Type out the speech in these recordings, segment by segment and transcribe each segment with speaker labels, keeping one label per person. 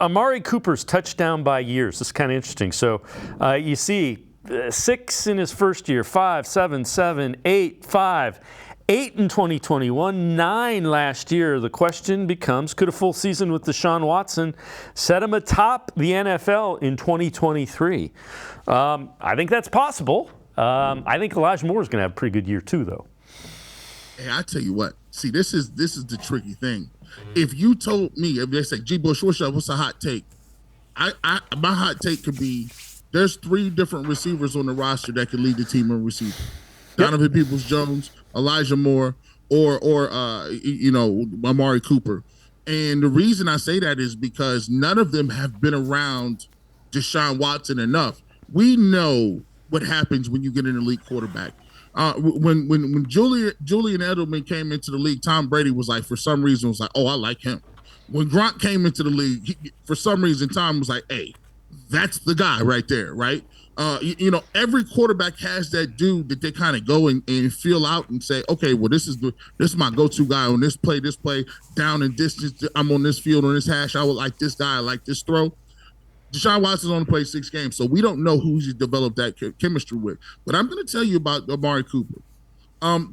Speaker 1: Amari Cooper's touchdown by years. This is kind of interesting. So you see 6 in his first year, 5, 7, 7, 8, 5, 8 in 2021, 9 last year. The question becomes, could a full season with Deshaun Watson set him atop the NFL in 2023? I think that's possible. I think Elijah Moore is going to have a pretty good year too, though.
Speaker 2: Hey, I tell you what. See, this is the tricky thing. If you told me, if they say, G. Bush, what's a hot take? My hot take could be, there's 3 different receivers on the roster that could lead the team in receiving. Donovan Peoples-Jones, Elijah Moore, or Amari Cooper. And the reason I say that is because none of them have been around Deshaun Watson enough. We know what happens when you get an elite quarterback. When Julian Edelman came into the league, Tom Brady was like, for some reason, was like, oh, I like him. When Gronk came into the league, for some reason, Tom was like, hey, that's the guy right there, right? Every quarterback has that dude that they kind of go and feel out and say, okay, well, this is my go-to guy on this play, down and distance. I'm on this field, on this hash. I would like this guy. I like this throw. Deshaun Watson's only played 6 games, so we don't know who he's developed that chemistry with. But I'm going to tell you about Amari Cooper.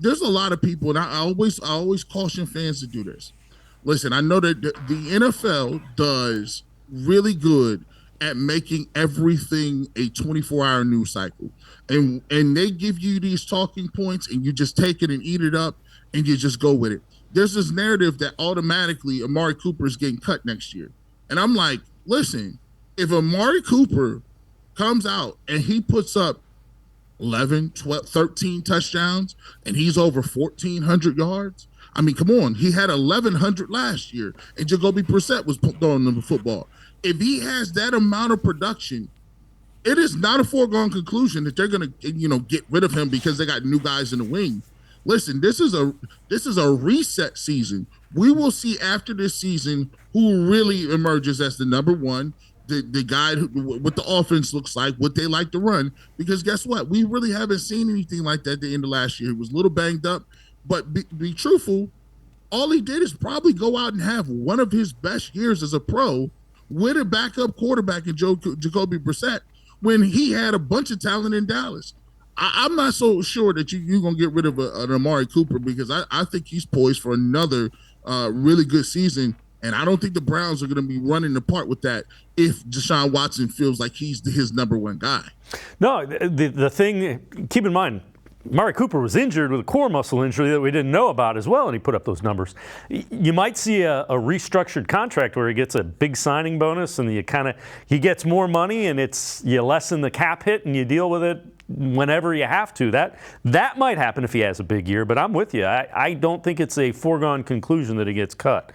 Speaker 2: There's a lot of people, and I always caution fans to do this. Listen, I know that the NFL does really good at making everything a 24-hour news cycle. And they give you these talking points, and you just take it and eat it up, and you just go with it. There's this narrative that automatically Amari Cooper is getting cut next year. And I'm like, listen, if Amari Cooper comes out and he puts up 11, 12, 13 touchdowns and he's over 1,400 yards, I mean, come on. He had 1,100 last year, and Jacoby Brissett was throwing them the football. If he has that amount of production, it is not a foregone conclusion that they're going to, get rid of him because they got new guys in the wing. Listen, this is a reset season. We will see after this season who really emerges as the number one. The guy what the offense looks like, what they like to run, because guess what? We really haven't seen anything like that at the end of last year. He was a little banged up, but be truthful, all he did is probably go out and have one of his best years as a pro with a backup quarterback in Jacoby Brissett when he had a bunch of talent in Dallas. I'm not so sure that you're going to get rid of an Amari Cooper, because I think he's poised for another really good season. And I don't think the Browns are going to be running the part with that if Deshaun Watson feels like he's his number one guy. No,
Speaker 1: the thing, keep in mind, Amari Cooper was injured with a core muscle injury that we didn't know about as well, and he put up those numbers. You might see a restructured contract where he gets a big signing bonus, and he gets more money, and you lessen the cap hit, and you deal with it whenever you have to. That might happen if he has a big year, but I'm with you. I don't think it's a foregone conclusion that he gets cut.